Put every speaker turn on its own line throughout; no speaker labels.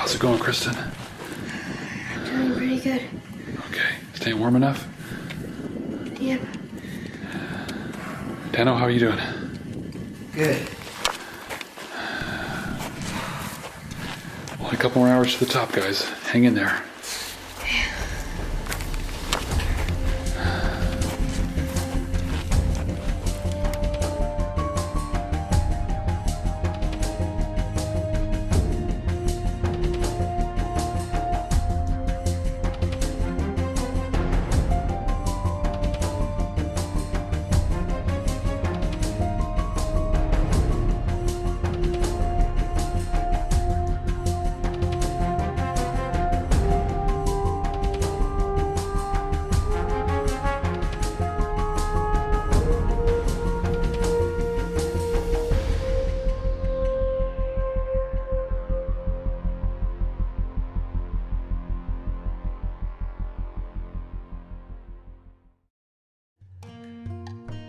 How's it going, Kristin?
Doing pretty good.
Okay. Staying warm enough?
Yep.
Dano, how are you doing?
Good.
Only a couple more hours to the top, guys. Hang in there.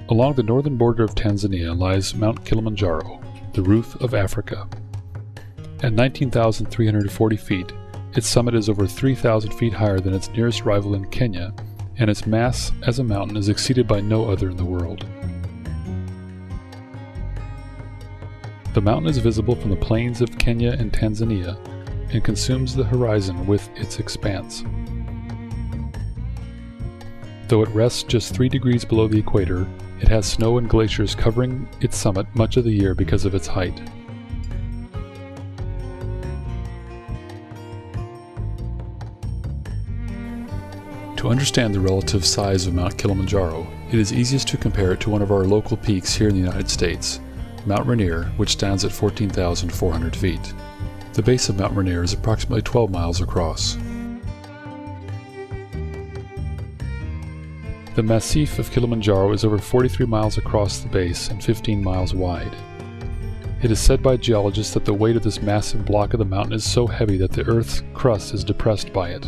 Along the northern border of Tanzania lies Mount Kilimanjaro, the roof of Africa. At 19,340 feet, its summit is over 3,000 feet higher than its nearest rival in Kenya, and its mass as a mountain is exceeded by no other in the world. The mountain is visible from the plains of Kenya and Tanzania and consumes the horizon with its expanse. Though it rests just 3 degrees below the equator, it has snow and glaciers covering its summit much of the year because of its height. To understand the relative size of Mount Kilimanjaro, it is easiest to compare it to one of our local peaks here in the United States, Mount Rainier, which stands at 14,400 feet. The base of Mount Rainier is approximately 12 miles across. The massif of Kilimanjaro is over 43 miles across the base and 15 miles wide. It is said by geologists that the weight of this massive block of the mountain is so heavy that the Earth's crust is depressed by it.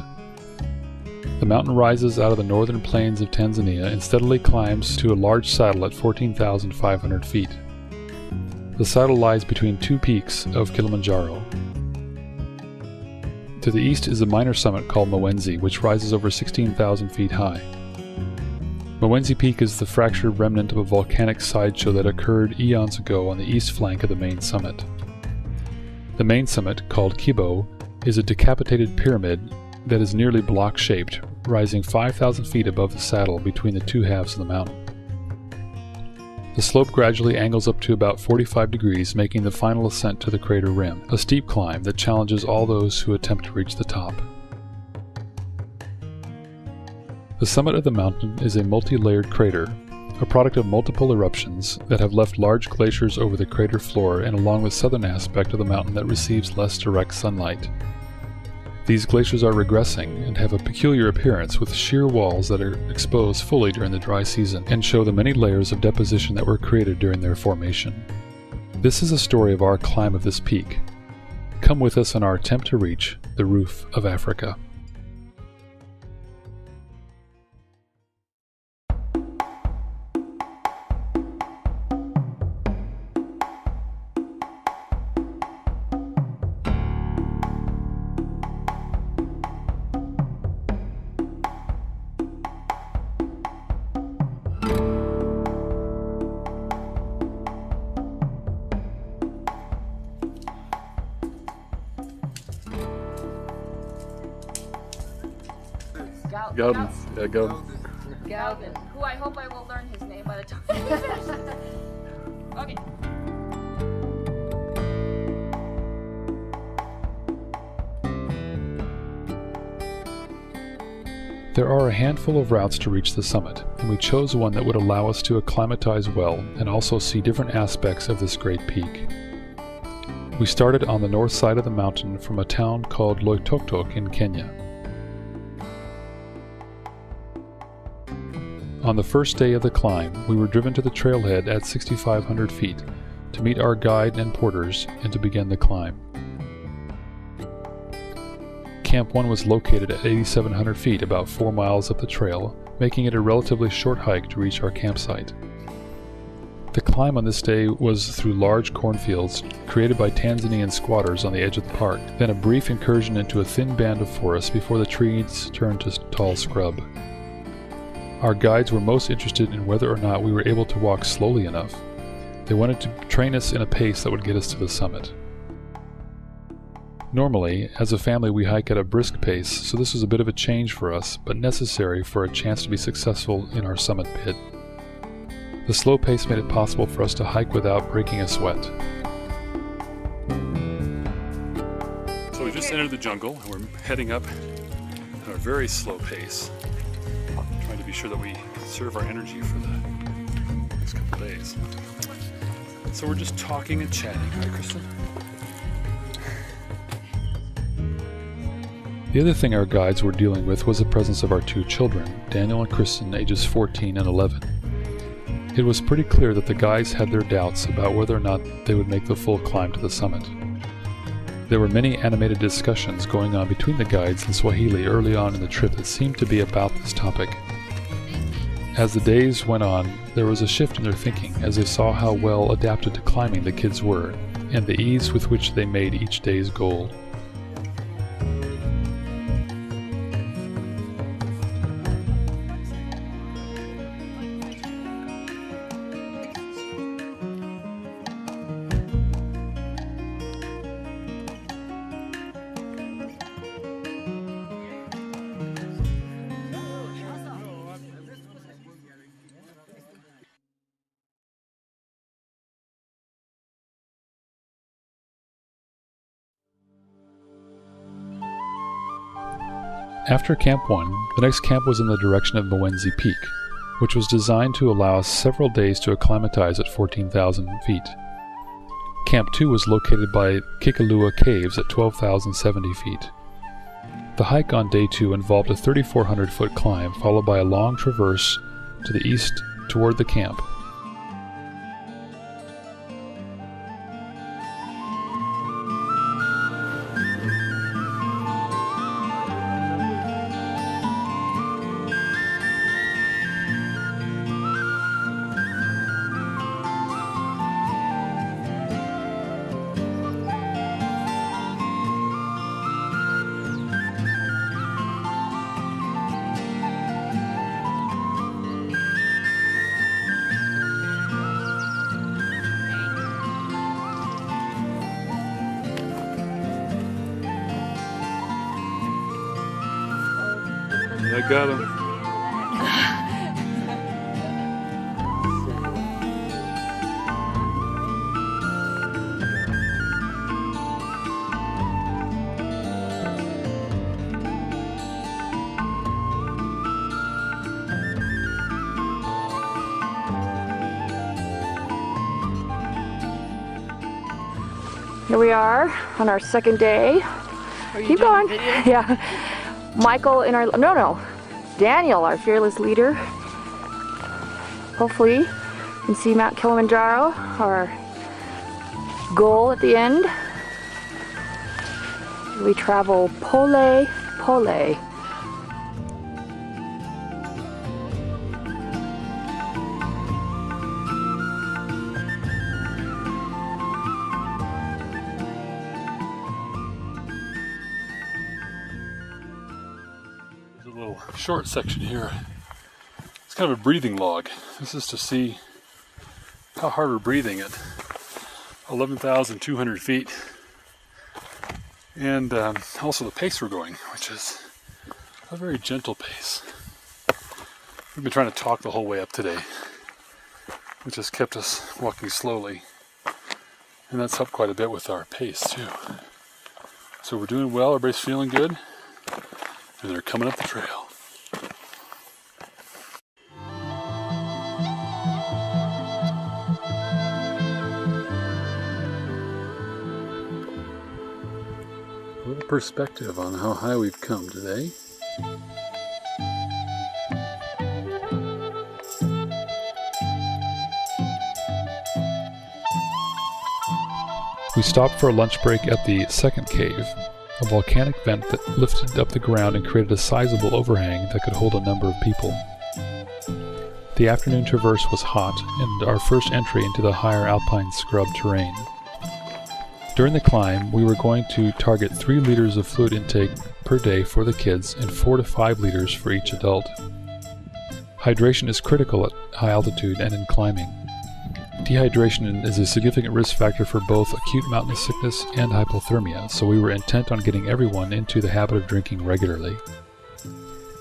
The mountain rises out of the northern plains of Tanzania and steadily climbs to a large saddle at 14,500 feet. The saddle lies between 2 peaks of Kilimanjaro. To the east is a minor summit called Mwenzi, which rises over 16,000 feet high. Mwenzi Peak is the fractured remnant of a volcanic sideshow that occurred eons ago on the east flank of the main summit. The main summit, called Kibo, is a decapitated pyramid that is nearly block-shaped, rising 5,000 feet above the saddle between the 2 halves of the mountain. The slope gradually angles up to about 45 degrees, making the final ascent to the crater rim, a steep climb that challenges all those who attempt to reach the top. The summit of the mountain is a multi-layered crater, a product of multiple eruptions that have left large glaciers over the crater floor and along the southern aspect of the mountain that receives less direct sunlight. These glaciers are regressing and have a peculiar appearance with sheer walls that are exposed fully during the dry season and show the many layers of deposition that were created during their formation. This is a story of our climb of this peak. Come with us on our attempt to reach the roof of Africa. Galvin. Yeah, Galvin.
Galvin, who I hope I will learn his name by the time. Okay.
There are a handful of routes to reach the summit, and we chose one that would allow us to acclimatize well and also see different aspects of this great peak. We started on the north side of the mountain from a town called Loitoktok in Kenya. On the first day of the climb, we were driven to the trailhead at 6,500 feet to meet our guide and porters and to begin the climb. Camp 1 was located at 8,700 feet, about 4 miles up the trail, making it a relatively short hike to reach our campsite. The climb on this day was through large cornfields created by Tanzanian squatters on the edge of the park, then a brief incursion into a thin band of forest before the trees turned to tall scrub. Our guides were most interested in whether or not we were able to walk slowly enough. They wanted to train us in a pace that would get us to the summit. Normally, as a family, we hike at a brisk pace, so this was a bit of a change for us, but necessary for a chance to be successful in our summit bid. The slow pace made it possible for us to hike without breaking a sweat. So we just entered the jungle and we're heading up at a very slow pace, trying to be sure that we conserve our energy for the next couple days. So we're just talking and chatting, right, Kristin? The other thing our guides were dealing with was the presence of our two children, Daniel and Kristin, ages 14 and 11. It was pretty clear that the guides had their doubts about whether or not they would make the full climb to the summit. There were many animated discussions going on between the guides and Swahili early on in the trip that seemed to be about this topic. As the days went on, there was a shift in their thinking as they saw how well adapted to climbing the kids were, and the ease with which they made each day's goal. After Camp 1, the next camp was in the direction of Mwenzi Peak, which was designed to allow us several days to acclimatize at 14,000 feet. Camp 2 was located by Kikalua Caves at 12,070 feet. The hike on day 2 involved a 3,400-foot climb followed by a long traverse to the east toward the camp. I got him.
Here we are on our second day. Keep going. Yeah. Michael in our, Daniel, our fearless leader. Hopefully you can see Mount Kilimanjaro, our goal at the end. We travel pole pole.
Short section here. It's kind of a breathing log. This is to see how hard we're breathing at 11,200 feet, and also the pace we're going, which is a very gentle pace. We've been trying to talk the whole way up today, which has kept us walking slowly, and that's helped quite a bit with our pace too. So we're doing well, everybody's feeling good, and they're coming up the trail. A little perspective on how high we've come today. We stopped for a lunch break at the second cave, a volcanic vent that lifted up the ground and created a sizable overhang that could hold a number of people. The afternoon traverse was hot, and our first entry into the higher alpine scrub terrain. During the climb, we were going to target 3 liters of fluid intake per day for the kids and 4 to 5 liters for each adult. Hydration is critical at high altitude and in climbing. Dehydration is a significant risk factor for both acute mountain sickness and hypothermia, so we were intent on getting everyone into the habit of drinking regularly.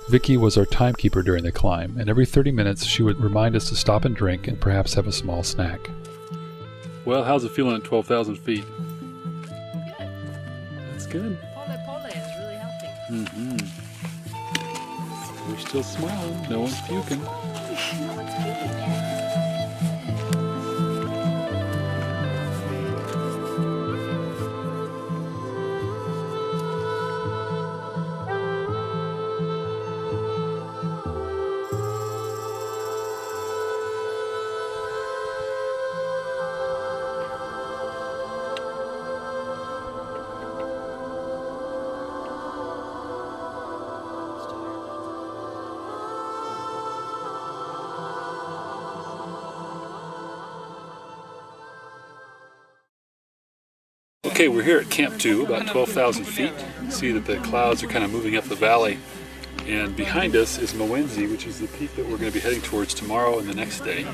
Vicky was our timekeeper during the climb, and every 30 minutes she would remind us to stop and drink and perhaps have a small snack. Well, how's it feeling at 12,000 feet? That's good.
Pole is really helping.
Mm-hmm. We're still smiling. No one's puking. Okay, we're here at Camp 2, about 12,000 feet. You see that the clouds are kind of moving up the valley. And behind us is Mowenzi, which is the peak that we're going to be heading towards tomorrow and the next day.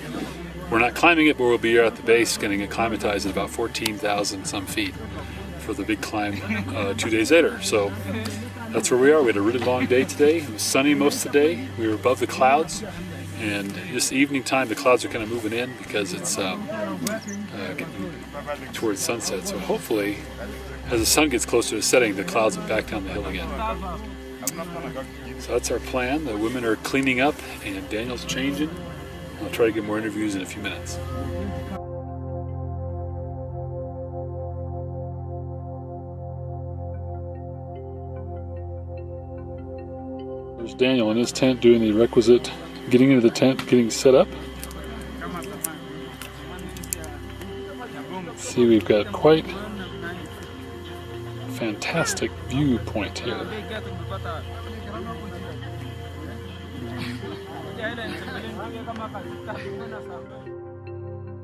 We're not climbing it, but we'll be here at the base getting acclimatized at about 14,000 some feet for the big climb 2 days later. So that's where we are. We had a really long day today. It was sunny most of the day. We were above the clouds. And this evening time, the clouds are kind of moving in because it's getting towards sunset. So hopefully, as the sun gets closer to setting, the clouds will back down the hill again. So that's our plan. The women are cleaning up and Daniel's changing. I'll try to get more interviews in a few minutes. There's Daniel in his tent doing the requisite getting into the tent, getting set up. See, we've got quite a fantastic viewpoint here.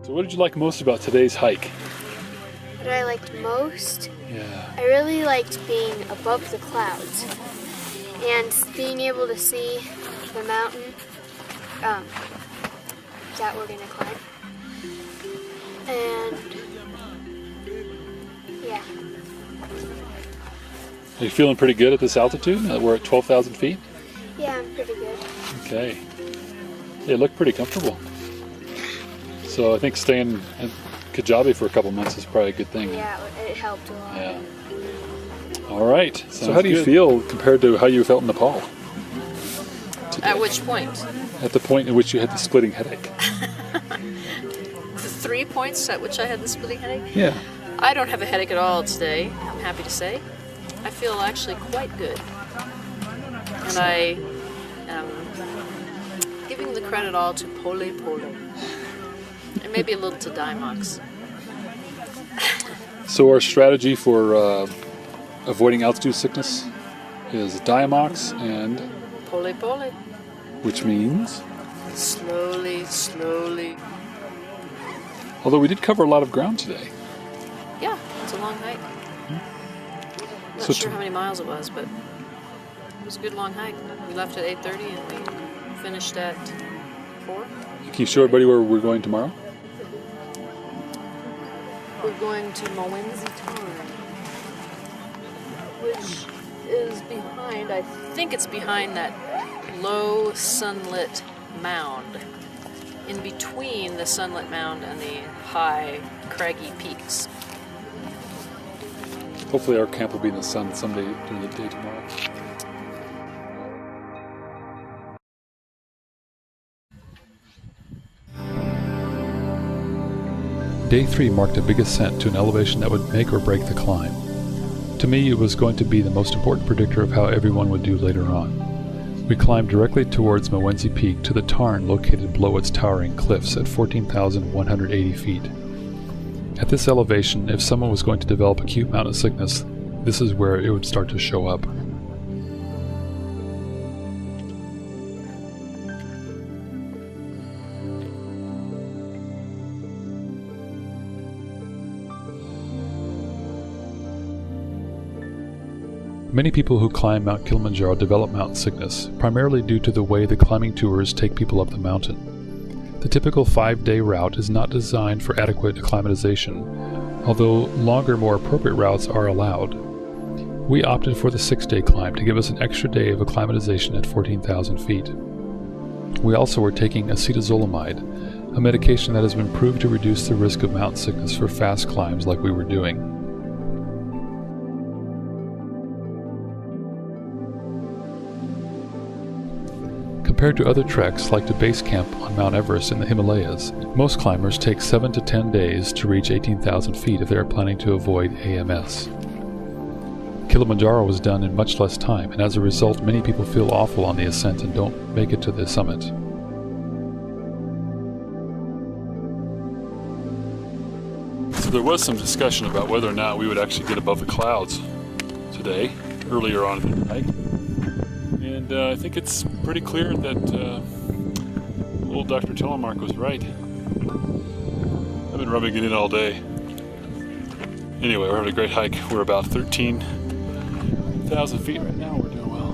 So what did you like most about today's hike?
What I liked most?
Yeah.
I really liked being above the clouds and being able to see the mountain that we're going to climb. And yeah.
Are you feeling pretty good at this altitude? We're at 12,000 feet?
Yeah, I'm pretty good.
Okay. You look pretty comfortable. So I think staying at Kajabi for a couple months is probably a good thing.
Yeah, it helped a lot.
Yeah. All right. So how do you feel compared to how you felt in Nepal? Today?
At which point?
At the point in which you had the splitting headache.
The 3 points at which I had the splitting headache?
Yeah.
I don't have a headache at all today, I'm happy to say. I feel actually quite good. And I am giving the credit all to Pole. And maybe a little to Dimox.
So our strategy for avoiding altitude sickness is Dimox and
Pole.
which means?
Slowly.
Although we did cover a lot of ground today.
Yeah, it's a long hike. Not
So
sure how many miles it was, but it was a good long hike. We left at 8:30 and we finished at 4.
Can you show everybody where we're going tomorrow?
We're going to Mowenzi Tarn, which is behind, I think it's behind that low sunlit mound, in between the sunlit mound and the high craggy peaks.
Hopefully our camp will be in the sun someday during the day tomorrow. Day 3 marked a big ascent to an elevation that would make or break the climb. To me, it was going to be the most important predictor of how everyone would do later on. We climbed directly towards Mowenzi Peak to the tarn located below its towering cliffs at 14,180 feet. At this elevation, if someone was going to develop acute mountain sickness, this is where it would start to show up. Many people who climb Mount Kilimanjaro develop mountain sickness, primarily due to the way the climbing tours take people up the mountain. The typical 5-day route is not designed for adequate acclimatization, although longer, more appropriate routes are allowed. We opted for the 6-day climb to give us an extra day of acclimatization at 14,000 feet. We also were taking acetazolamide, a medication that has been proved to reduce the risk of mountain sickness for fast climbs like we were doing. Compared to other treks like the base camp on Mount Everest in the Himalayas, most climbers take 7 to 10 days to reach 18,000 feet if they are planning to avoid AMS. Kilimanjaro was done in much less time, and as a result many people feel awful on the ascent and don't make it to the summit.
So there was some discussion about whether or not we would actually get above the clouds today, earlier on in the hike. And I think it's pretty clear that old Dr. Telemark was right. I've been rubbing it in all day. Anyway, we're having a great hike. We're about 13,000 feet right now. We're doing well.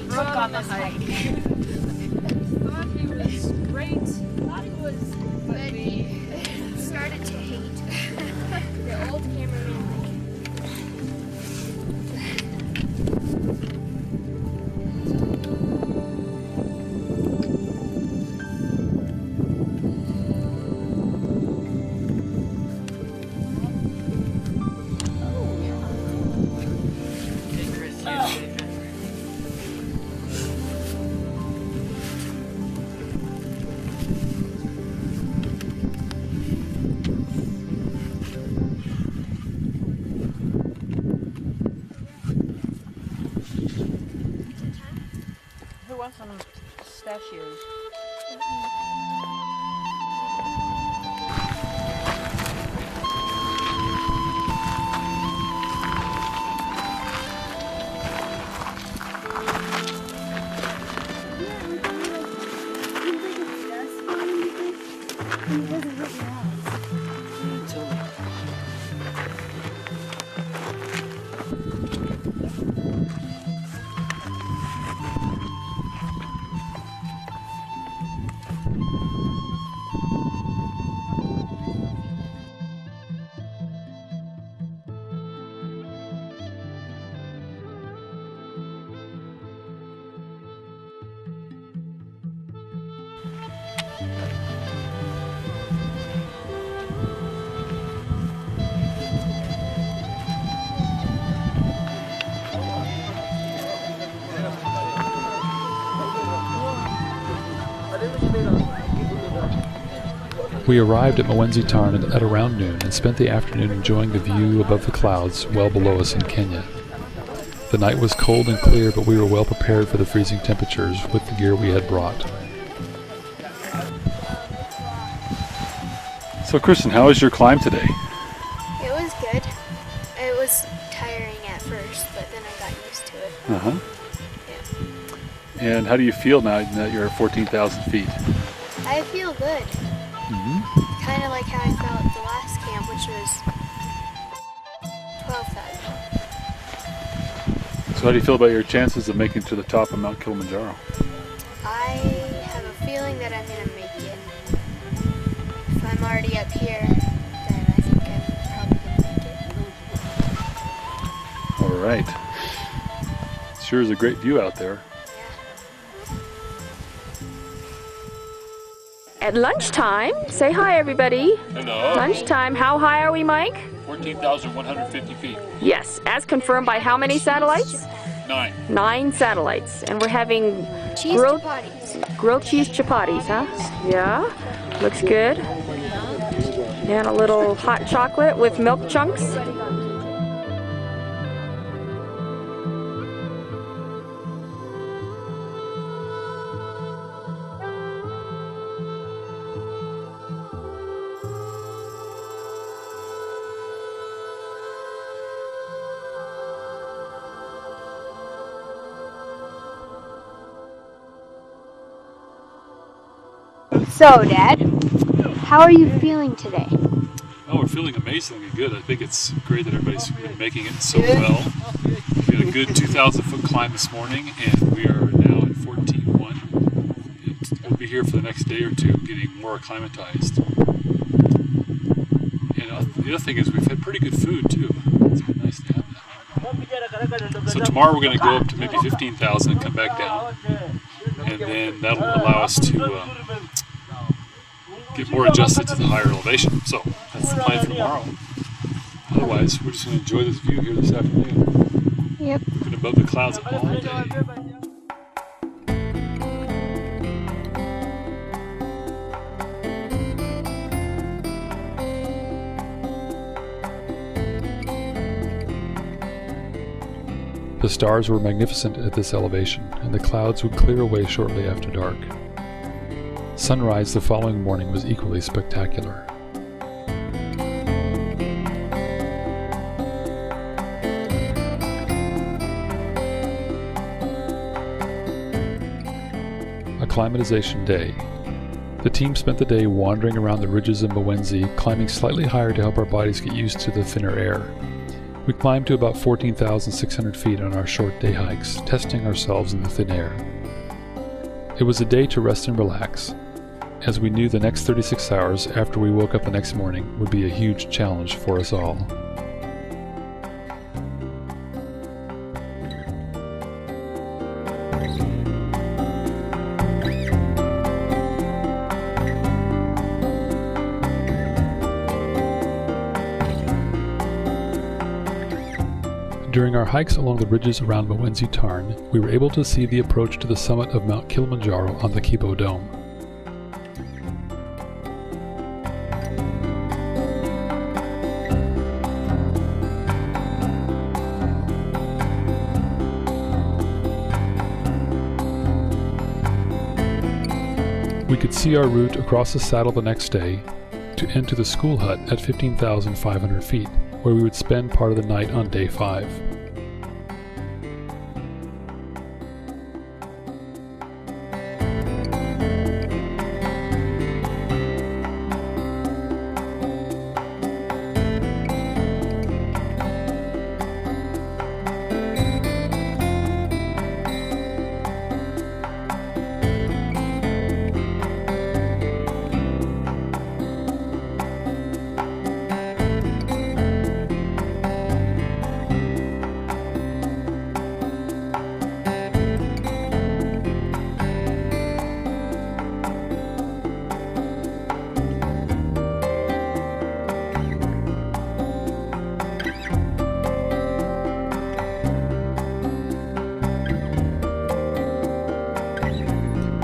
Broke on this hike. Thought he was great. Thought he was, but we started to hate the old cameraman.
Who wants some pistachios?
We arrived at Mwenzi Tarn at around noon and spent the afternoon enjoying the view above the clouds well below us in Kenya. The night was cold and clear, but we were well prepared for the freezing temperatures with the gear we had brought.
So Kristin, how was your climb today?
It was good. It was tiring at first, but then I got used to it.
Uh-huh.
Yeah.
And how do you feel now that you're at 14,000 feet?
I feel good.
Mm-hmm.
Kind of like how I felt at the last camp, which was 12,000.
So how do you feel about your chances of making it to the top of Mount Kilimanjaro?
I have a feeling that I'm going to make it. If I'm already up here, then I think I'm probably going to make it.
All right. Sure is a great view out there.
At lunchtime, say hi everybody.
Hello.
Lunchtime, how high are we, Mike?
14,150 feet.
Yes, as confirmed by how many satellites?
9.
9 satellites. And we're having
cheese
Grilled-
chapatis.
Grilled cheese chapatis, huh? Yeah, looks good. And a little hot chocolate with milk chunks.
So, Dad, how are you feeling today?
Oh, we're feeling amazingly good. I think it's great that everybody's been making it so well. We had a good 2,000-foot climb this morning, and we are now at 14.1. And we'll be here for the next day or two, getting more acclimatized. And the other thing is we've had pretty good food too. It's been nice to have that. So tomorrow we're going to go up to maybe 15,000 and come back down, and then that'll allow us to get more adjusted to the higher elevation. So that's the plan for tomorrow. Otherwise, we're just going to enjoy this view here this afternoon.
Yep.
We've been above the clouds all day.
The stars were magnificent at this elevation, and the clouds would clear away shortly after dark. Sunrise the following morning was equally spectacular. Acclimatization day. The team spent the day wandering around the ridges of Mwenzi, climbing slightly higher to help our bodies get used to the thinner air. We climbed to about 14,600 feet on our short day hikes, testing ourselves in the thin air. It was a day to rest and relax, as we knew the next 36 hours after we woke up the next morning would be a huge challenge for us all. During our hikes along the ridges around Mwenzi Tarn, we were able to see the approach to the summit of Mount Kilimanjaro on the Kibo Dome. We could see our route across the saddle the next day to end to the school hut at 15,500 feet, where we would spend part of the night on day 5.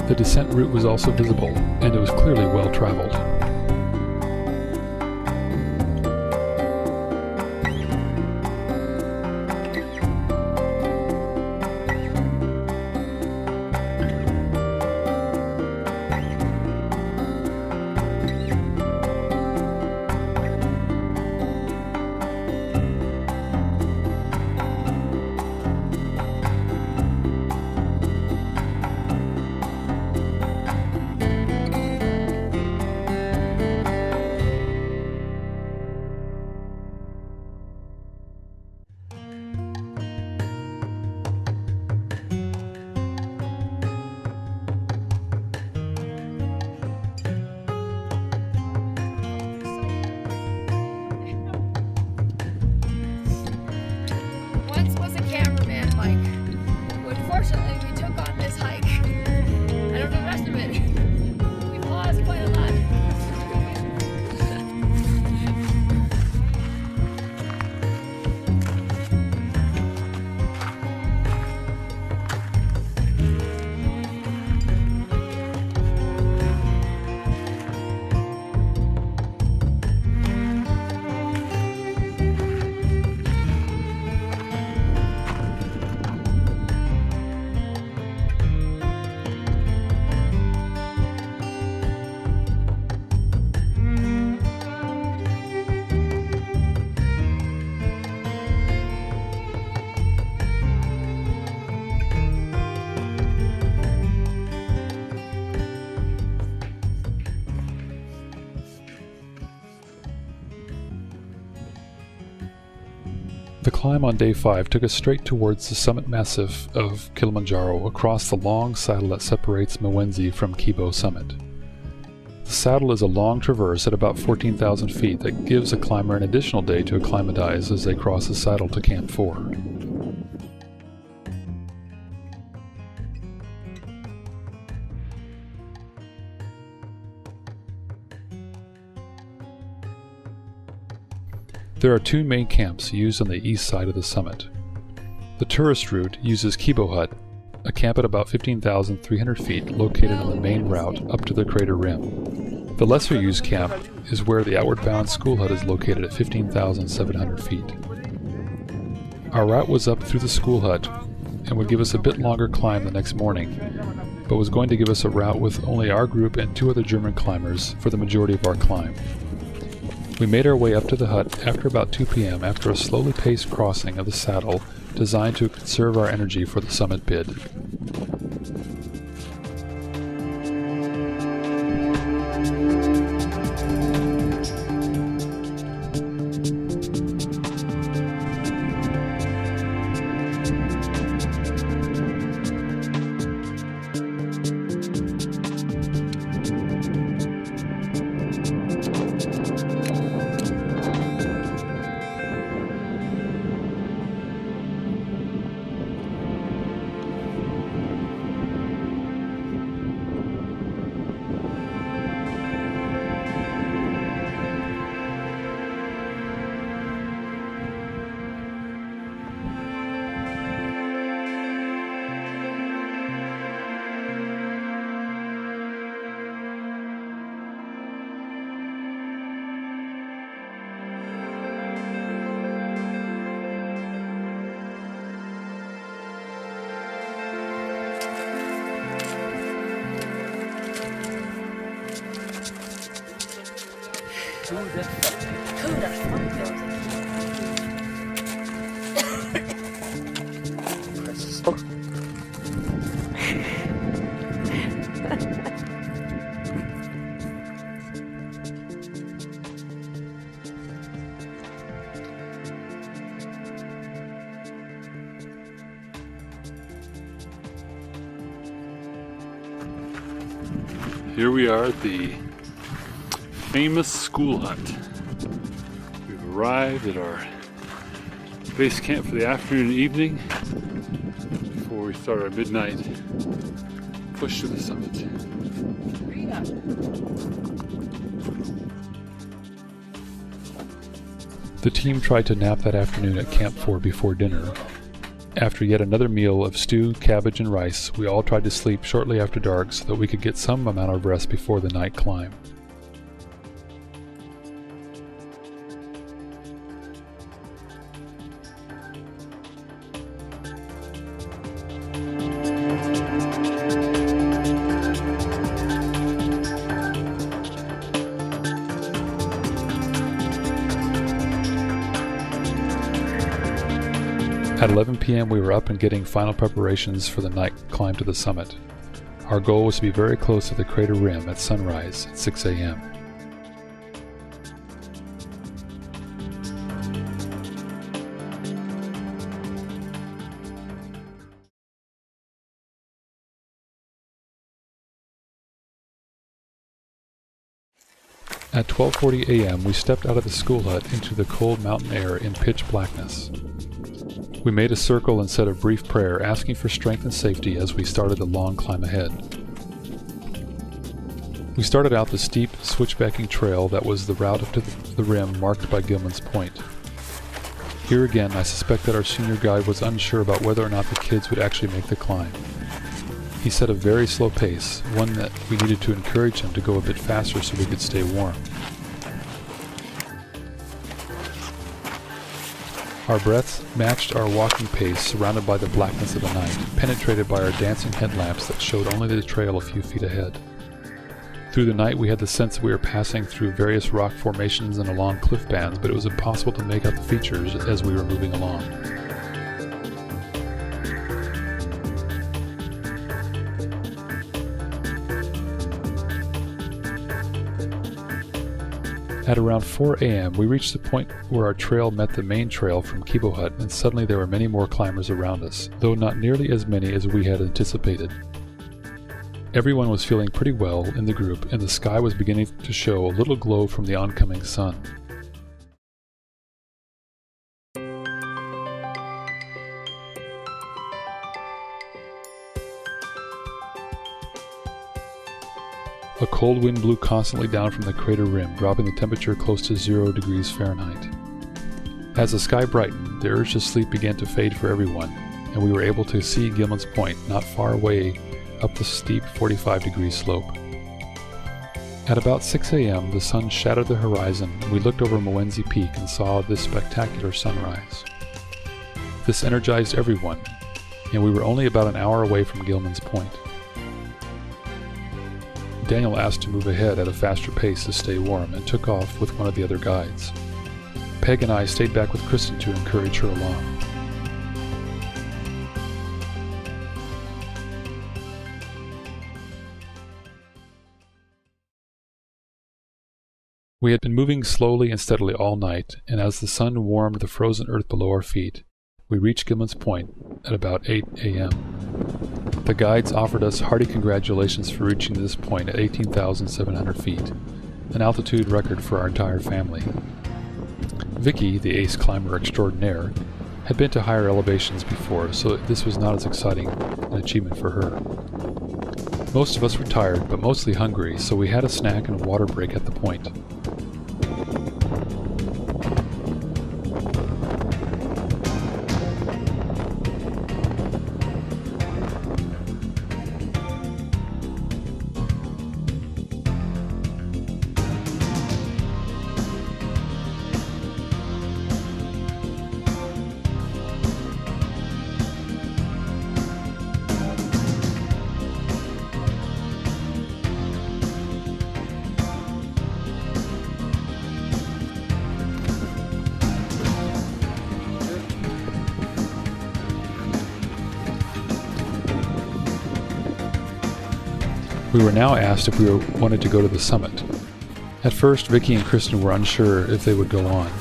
The descent route was also visible, and it was clearly well traveled. The climb on day 5 took us straight towards the summit massif of Kilimanjaro across the long saddle that separates Mwenzi from Kibo summit. The saddle is a long traverse at about 14,000 feet that gives a climber an additional day to acclimatize as they cross the saddle to Camp 4. There are 2 main camps used on the east side of the summit. The tourist route uses Kibo Hut, a camp at about 15,300 feet located on the main route up to the crater rim. The lesser used camp is where the outward bound school hut is located at 15,700 feet. Our route was up through the school hut and would give us a bit longer climb the next morning, but was going to give us a route with only our group and 2 other German climbers for the majority of our climb. We made our way up to the hut after about 2 p.m. after a slowly paced crossing of the saddle designed to conserve our energy for the summit bid.
Here we are at the famous school hut. We've arrived at our base camp for the afternoon and evening before we start our midnight push to the summit.
The team tried to nap that afternoon at Camp 4 before dinner. After yet another meal of stew, cabbage, and rice, we all tried to sleep shortly after dark so that we could get some amount of rest before the night climb. At 11 p.m. we were up and getting final preparations for the night climb to the summit. Our goal was to be very close to the crater rim at sunrise at 6 a.m. At 12:40 a.m. we stepped out of the school hut into the cold mountain air in pitch blackness. We made a circle and said a brief prayer, asking for strength and safety as we started the long climb ahead. We started out the steep, switchbacking trail that was the route up to the rim marked by Gilman's Point. Here again, I suspect that our senior guide was unsure about whether or not the kids would actually make the climb. He set a very slow pace, one that we needed to encourage him to go a bit faster so we could stay warm. Our breaths matched our walking pace, surrounded by the blackness of the night, penetrated by our dancing headlamps that showed only the trail a few feet ahead. Through the night we had the sense that we were passing through various rock formations and along cliff bands, but it was impossible to make out the features as we were moving along. At around 4 a.m., we reached the point where our trail met the main trail from Kibo Hut, and suddenly there were many more climbers around us, though not nearly as many as we had anticipated. Everyone was feeling pretty well in the group, and the sky was beginning to show a little glow from the oncoming sun. A cold wind blew constantly down from the crater rim, dropping the temperature close to 0 degrees Fahrenheit. As the sky brightened, the urge to sleep began to fade for everyone, and we were able to see Gilman's Point not far away up the steep 45-degree slope. At about 6 a.m., the sun shadowed the horizon, and we looked over Mowenzi Peak and saw this spectacular sunrise. This energized everyone, and we were only about an hour away from Gilman's Point. Daniel asked to move ahead at a faster pace to stay warm and took off with one of the other guides. Peg and I stayed back with Kristin to encourage her along. We had been moving slowly and steadily all night, and as the sun warmed the frozen earth below our feet, we reached Gilman's Point at about 8 a.m. The guides offered us hearty congratulations for reaching this point at 18,700 feet, an altitude record for our entire family. Vicky, the ace climber extraordinaire, had been to higher elevations before, so this was not as exciting an achievement for her. Most of us were tired, but mostly hungry, so we had a snack and a water break at the point. We were now asked if we wanted to go to the summit. At first, Vicky and Kristin were unsure if they would go on,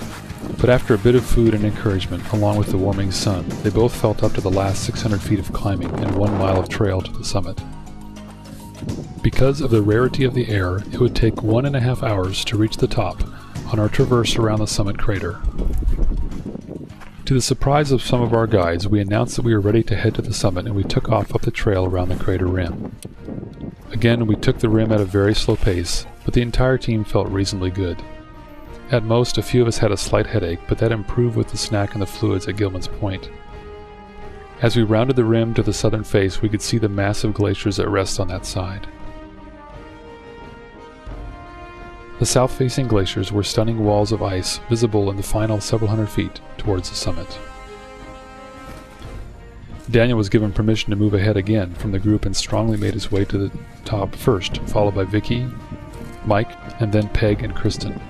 but after a bit of food and encouragement, along with the warming sun, they both felt up to the last 600 feet of climbing and 1 mile of trail to the summit. Because of the rarity of the air, it would take 1.5 hours to reach the top on our traverse around the summit crater. To the surprise of some of our guides, we announced that we were ready to head to the summit, and we took off up the trail around the crater rim. Again, we took the rim at a very slow pace, but the entire team felt reasonably good. At most, a few of us had a slight headache, but that improved with the snack and the fluids at Gilman's Point. As we rounded the rim to the southern face, we could see the massive glaciers at rest on that side. The south-facing glaciers were stunning walls of ice visible in the final several hundred feet towards the summit. Daniel was given permission to move ahead again from the group and strongly made his way to the top first, followed by Vicky, Mike, and then Peg and Kristin.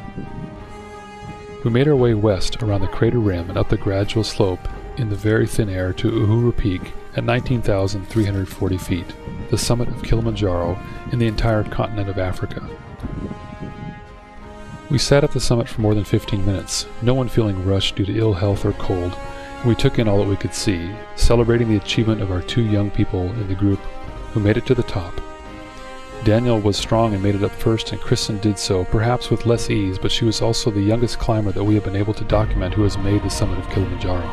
We made our way west around the crater rim and up the gradual slope in the very thin air to Uhuru Peak at 19,340 feet, the summit of Kilimanjaro in the entire continent of Africa. We sat at the summit for more than 15 minutes, no one feeling rushed due to ill health or cold. We took in all that we could see, celebrating the achievement of our 2 young people in the group who made it to the top. Daniel was strong and made it up first, and Kristin did so, perhaps with less ease, but she was also the youngest climber that we have been able to document who has made the summit of Kilimanjaro.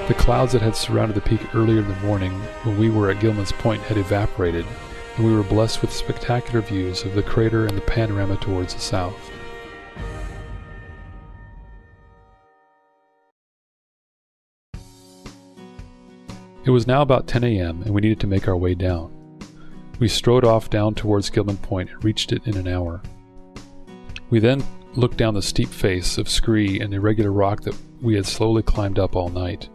The clouds that had surrounded the peak earlier in the morning when we were at Gilman's Point had evaporated, and we were blessed with spectacular views of the crater and the panorama towards the south. It was now about 10 a.m. and we needed to make our way down. We strode off down towards Gilman Point and reached it in an hour. We then looked down the steep face of scree and irregular rock that we had slowly climbed up all night.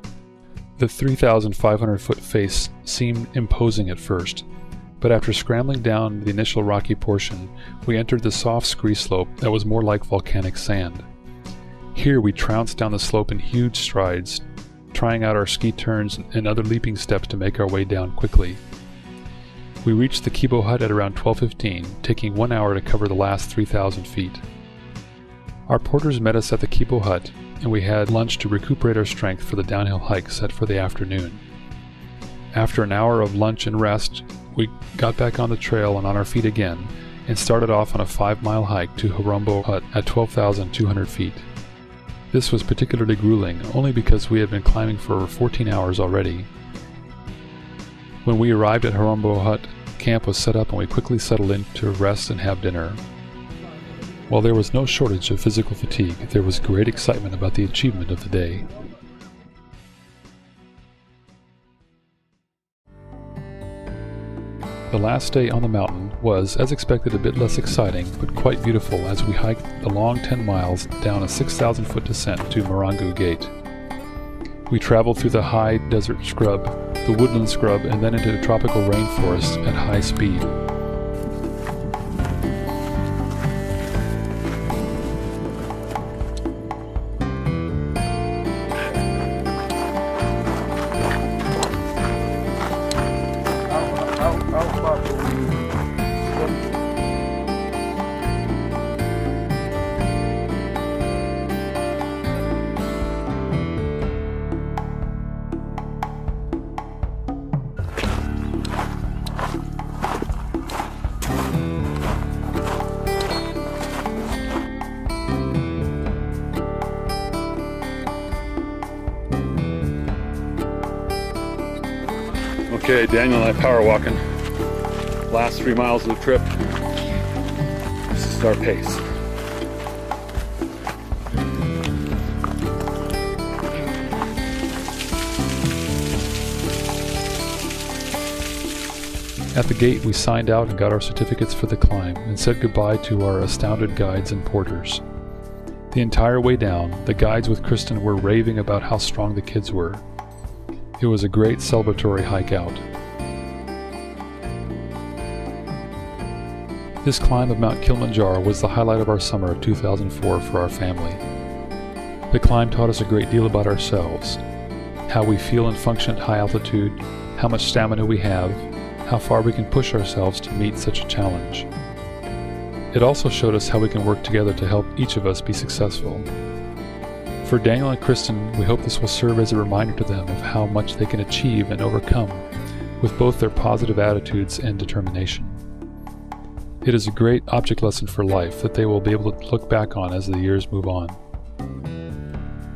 The 3,500-foot face seemed imposing at first, but after scrambling down the initial rocky portion, we entered the soft scree slope that was more like volcanic sand. Here we trounced down the slope in huge strides, trying out our ski turns and other leaping steps to make our way down quickly. We reached the Kibo hut at around 12:15, taking 1 hour to cover the last 3,000 feet. Our porters met us at the Kibo hut, and we had lunch to recuperate our strength for the downhill hike set for the afternoon. After an hour of lunch and rest, we got back on the trail and on our feet again, and started off on a 5-mile hike to Horombo Hut at 12,200 feet. This was particularly grueling, only because we had been climbing for over 14 hours already. When we arrived at Horombo Hut, camp was set up and we quickly settled in to rest and have dinner. While there was no shortage of physical fatigue, there was great excitement about the achievement of the day. The last day on the mountain was, as expected, a bit less exciting, but quite beautiful as we hiked the long 10 miles down a 6,000-foot descent to Marangu Gate. We traveled through the high desert scrub, the woodland scrub, and then into the tropical rainforest at high speed.
Okay, Daniel and I power walking. Last 3 miles of the trip. This is our pace.
At the gate, we signed out and got our certificates for the climb and said goodbye to our astounded guides and porters. The entire way down, the guides with Kristin were raving about how strong the kids were. It was a great celebratory hike out. This climb of Mount Kilimanjaro was the highlight of our summer of 2004 for our family. The climb taught us a great deal about ourselves, how we feel and function at high altitude, how much stamina we have, how far we can push ourselves to meet such a challenge. It also showed us how we can work together to help each of us be successful. For Daniel and Kristin, we hope this will serve as a reminder to them of how much they can achieve and overcome with both their positive attitudes and determination. It is a great object lesson for life that they will be able to look back on as the years move on.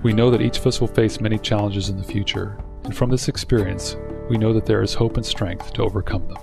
We know that each of us will face many challenges in the future, and from this experience, we know that there is hope and strength to overcome them.